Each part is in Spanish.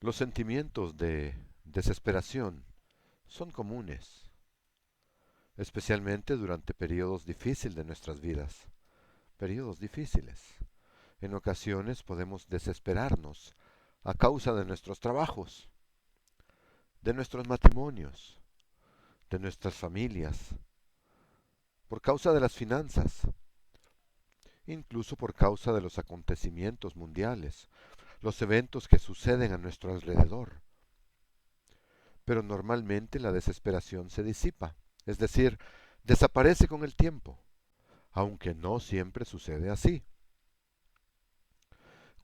Los sentimientos de desesperación son comunes, especialmente durante periodos difíciles de nuestras vidas, periodos difíciles. En ocasiones podemos desesperarnos a causa de nuestros trabajos, de nuestros matrimonios, de nuestras familias, por causa de las finanzas, incluso por causa de los acontecimientos mundiales, los eventos que suceden a nuestro alrededor. Pero normalmente la desesperación se disipa, es decir, desaparece con el tiempo, aunque no siempre sucede así.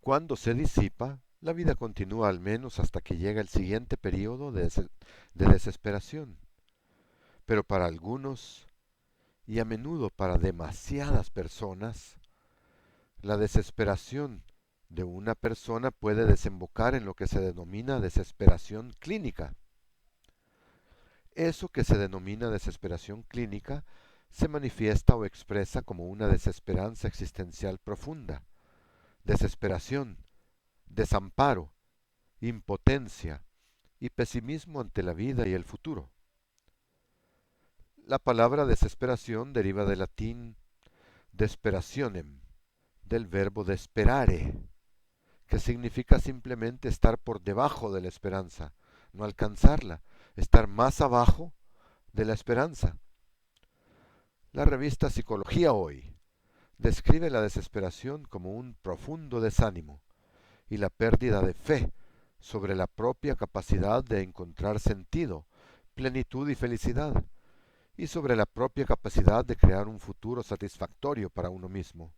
Cuando se disipa, la vida continúa al menos hasta que llega el siguiente periodo de desesperación. Pero para algunos, y a menudo para demasiadas personas, la desesperación de una persona puede desembocar en lo que se denomina desesperación clínica. Eso que se denomina desesperación clínica se manifiesta o expresa como una desesperanza existencial profunda, desesperación, desamparo, impotencia y pesimismo ante la vida y el futuro. La palabra desesperación deriva del latín desperationem, del verbo desperare, que significa simplemente estar por debajo de la esperanza, no alcanzarla, estar más abajo de la esperanza. La revista Psicología Hoy describe la desesperación como un profundo desánimo y la pérdida de fe sobre la propia capacidad de encontrar sentido, plenitud y felicidad, y sobre la propia capacidad de crear un futuro satisfactorio para uno mismo.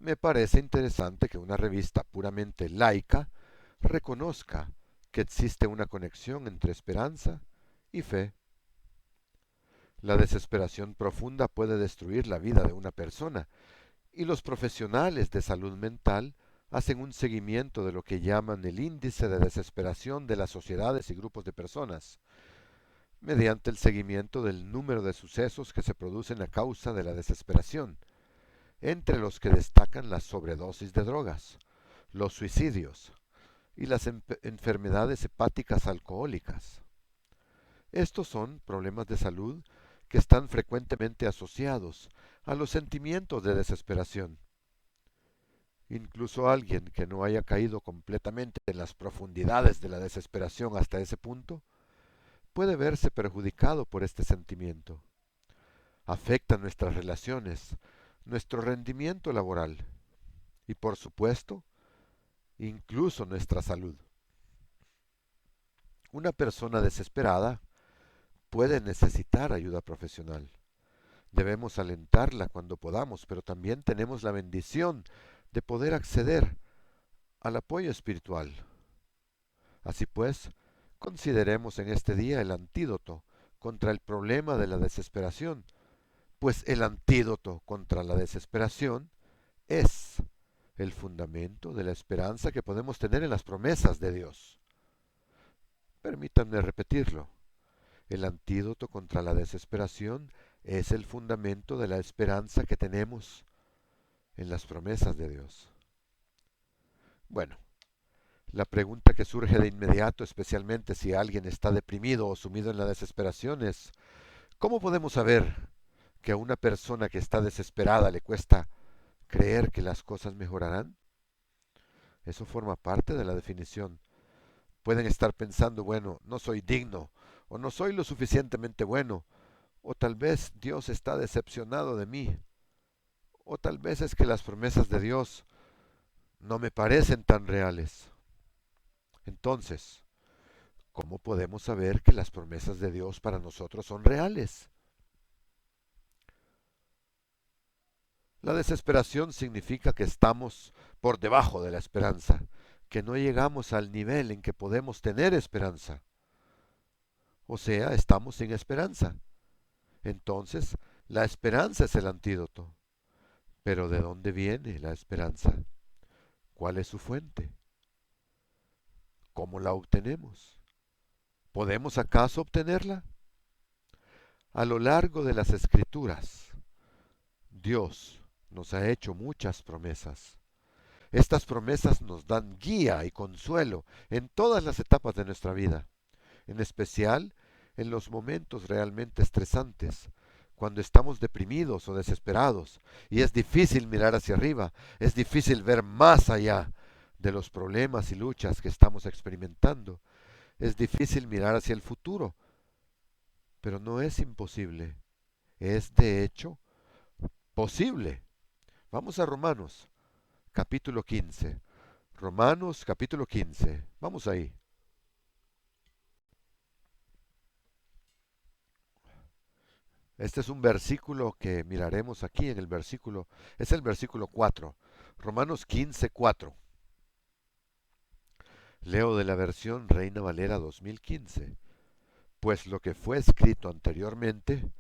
Me parece interesante que una revista puramente laica reconozca que existe una conexión entre esperanza y fe. La desesperación profunda puede destruir la vida de una persona, y los profesionales de salud mental hacen un seguimiento de lo que llaman el índice de desesperación de las sociedades y grupos de personas, mediante el seguimiento del número de sucesos que se producen a causa de la desesperación, entre los que destacan la sobredosis de drogas, los suicidios y las enfermedades hepáticas alcohólicas. Estos son problemas de salud que están frecuentemente asociados a los sentimientos de desesperación. Incluso alguien que no haya caído completamente en las profundidades de la desesperación hasta ese punto, puede verse perjudicado por este sentimiento. Afecta nuestras relaciones, nuestro rendimiento laboral y, por supuesto, incluso nuestra salud. Una persona desesperada puede necesitar ayuda profesional. Debemos alentarla cuando podamos, pero también tenemos la bendición de poder acceder al apoyo espiritual. Así pues, consideremos en este día el antídoto contra el problema de la desesperación, pues el antídoto contra la desesperación es el fundamento de la esperanza que podemos tener en las promesas de Dios. Permítanme repetirlo. El antídoto contra la desesperación es el fundamento de la esperanza que tenemos en las promesas de Dios. Bueno, la pregunta que surge de inmediato, especialmente si alguien está deprimido o sumido en la desesperación, es ¿cómo podemos saber que a una persona que está desesperada le cuesta creer que las cosas mejorarán? Eso forma parte de la definición. Pueden estar pensando, bueno, no soy digno, o no soy lo suficientemente bueno, o tal vez Dios está decepcionado de mí, o tal vez es que las promesas de Dios no me parecen tan reales. Entonces, ¿cómo podemos saber que las promesas de Dios para nosotros son reales? La desesperación significa que estamos por debajo de la esperanza, que no llegamos al nivel en que podemos tener esperanza. O sea, estamos sin esperanza. Entonces, la esperanza es el antídoto. Pero ¿de dónde viene la esperanza? ¿Cuál es su fuente? ¿Cómo la obtenemos? ¿Podemos acaso obtenerla? A lo largo de las Escrituras, Dios nos ha hecho muchas promesas. Estas promesas nos dan guía y consuelo en todas las etapas de nuestra vida, en especial en los momentos realmente estresantes, cuando estamos deprimidos o desesperados y es difícil mirar hacia arriba, es difícil ver más allá de los problemas y luchas que estamos experimentando, es difícil mirar hacia el futuro, pero no es imposible, es de hecho posible. Vamos a Romanos, capítulo 15. Romanos, capítulo 15. Vamos ahí. Este es un versículo que miraremos aquí en el versículo, es el versículo 4. Romanos 15, 4. Leo de la versión Reina Valera 2015. Pues lo que fue escrito anteriormente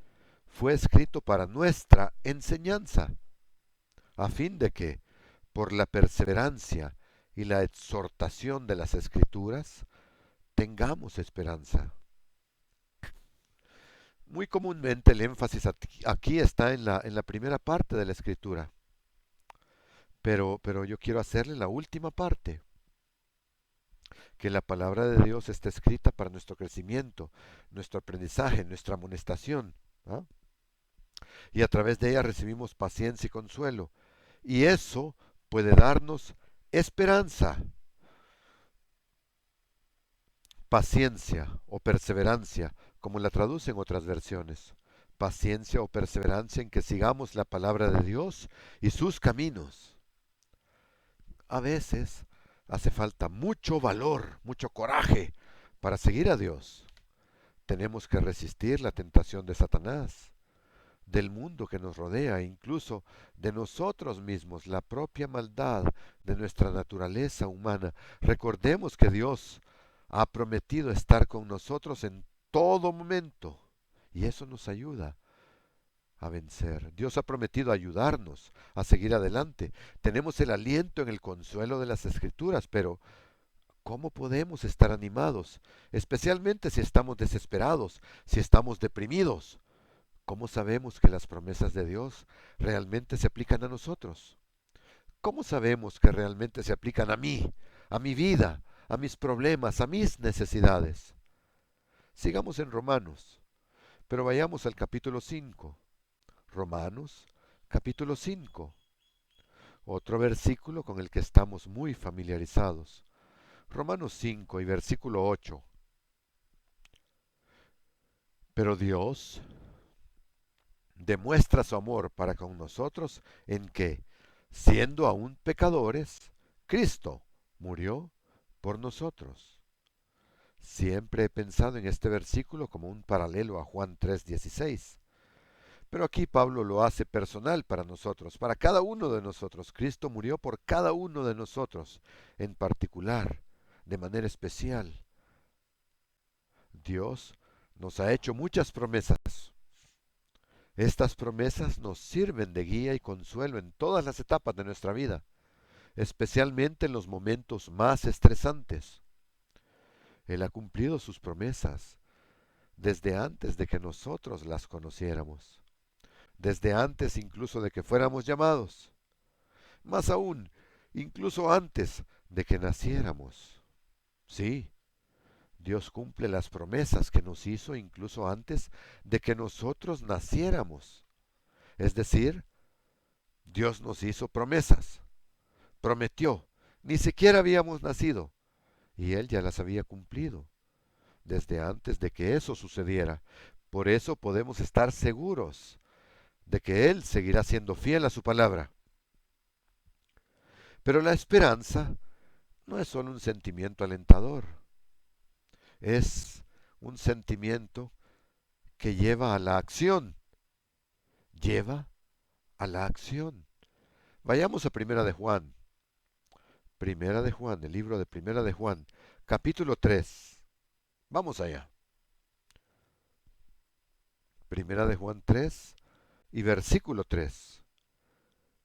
fue escrito para nuestra enseñanza, a fin de que, por la perseverancia y la exhortación de las Escrituras, tengamos esperanza. Muy comúnmente el énfasis aquí está en la primera parte de la Escritura, pero yo quiero hacerle la última parte, que la palabra de Dios está escrita para nuestro crecimiento, nuestro aprendizaje, nuestra amonestación, ¿ah? Y a través de ella recibimos paciencia y consuelo, y eso puede darnos esperanza, paciencia o perseverancia, como la traducen otras versiones. Paciencia o perseverancia en que sigamos la palabra de Dios y sus caminos. A veces hace falta mucho valor, mucho coraje para seguir a Dios. Tenemos que resistir la tentación de Satanás, del mundo que nos rodea, incluso de nosotros mismos, la propia maldad de nuestra naturaleza humana. Recordemos que Dios ha prometido estar con nosotros en todo momento y eso nos ayuda a vencer. Dios ha prometido ayudarnos a seguir adelante. Tenemos el aliento en el consuelo de las Escrituras, pero ¿cómo podemos estar animados? Especialmente si estamos desesperados, si estamos deprimidos. ¿Cómo sabemos que las promesas de Dios realmente se aplican a nosotros? ¿Cómo sabemos que realmente se aplican a mí, a mi vida, a mis problemas, a mis necesidades? Sigamos en Romanos, pero vayamos al capítulo 5. Romanos, capítulo 5. Otro versículo con el que estamos muy familiarizados. Romanos 5 y versículo 8. Pero Dios demuestra su amor para con nosotros en que, siendo aún pecadores, Cristo murió por nosotros. Siempre he pensado en este versículo como un paralelo a Juan 3:16. Pero aquí Pablo lo hace personal para nosotros, para cada uno de nosotros. Cristo murió por cada uno de nosotros, en particular, de manera especial. Dios nos ha hecho muchas promesas. Estas promesas nos sirven de guía y consuelo en todas las etapas de nuestra vida, especialmente en los momentos más estresantes. Él ha cumplido sus promesas desde antes de que nosotros las conociéramos, desde antes incluso de que fuéramos llamados, más aún, incluso antes de que naciéramos. Sí, Dios cumple las promesas que nos hizo incluso antes de que nosotros naciéramos. Es decir, Dios nos hizo promesas, prometió, ni siquiera habíamos nacido, y Él ya las había cumplido desde antes de que eso sucediera. Por eso podemos estar seguros de que Él seguirá siendo fiel a su palabra. Pero la esperanza no es solo un sentimiento alentador, es un sentimiento que lleva a la acción, lleva a la acción. Vayamos a Primera de Juan, el libro de Primera de Juan, capítulo 3. Vamos allá. Primera de Juan 3 y versículo 3.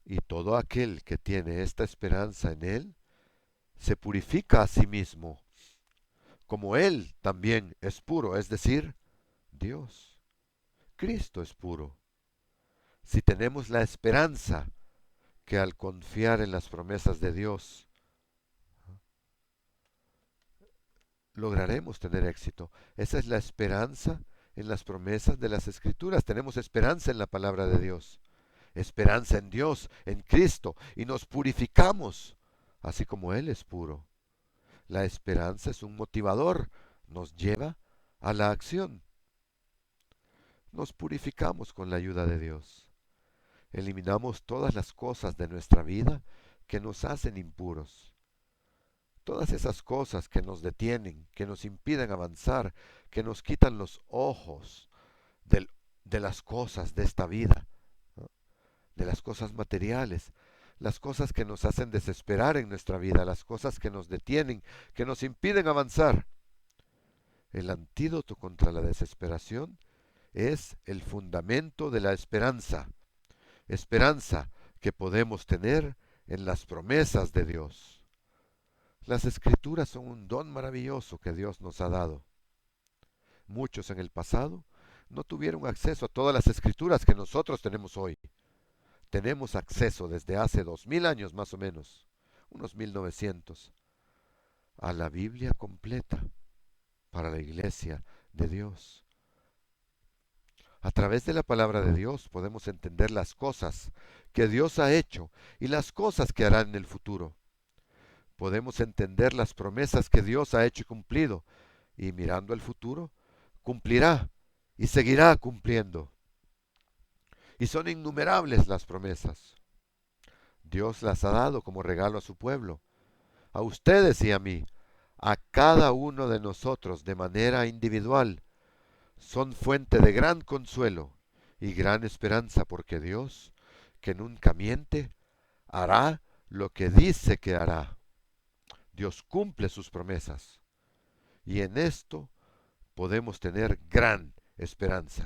Y todo aquel que tiene esta esperanza en Él, se purifica a sí mismo, como Él también es puro, es decir, Dios. Cristo es puro. Si tenemos la esperanza que al confiar en las promesas de Dios, lograremos tener éxito. Esa es la esperanza en las promesas de las Escrituras. Tenemos esperanza en la palabra de Dios, esperanza en Dios, en Cristo, y nos purificamos, así como Él es puro. La esperanza es un motivador, nos lleva a la acción. Nos purificamos con la ayuda de Dios. Eliminamos todas las cosas de nuestra vida que nos hacen impuros. Todas esas cosas que nos detienen, que nos impiden avanzar, que nos quitan los ojos del- de las cosas de esta vida, ¿no? De las cosas materiales, las cosas que nos hacen desesperar en nuestra vida, las cosas que nos detienen, que nos impiden avanzar. El antídoto contra la desesperación es el fundamento de la esperanza, esperanza que podemos tener en las promesas de Dios. Las escrituras son un don maravilloso que Dios nos ha dado. Muchos en el pasado no tuvieron acceso a todas las escrituras que nosotros tenemos hoy. Tenemos acceso desde hace 2000 años más o menos, unos 1900, a la Biblia completa para la iglesia de Dios. A través de la palabra de Dios podemos entender las cosas que Dios ha hecho y las cosas que hará en el futuro. Podemos entender las promesas que Dios ha hecho y cumplido, y mirando al futuro, cumplirá y seguirá cumpliendo. Y son innumerables las promesas. Dios las ha dado como regalo a su pueblo, a ustedes y a mí, a cada uno de nosotros de manera individual. Son fuente de gran consuelo y gran esperanza, porque Dios, que nunca miente, hará lo que dice que hará. Dios cumple sus promesas, y en esto podemos tener gran esperanza.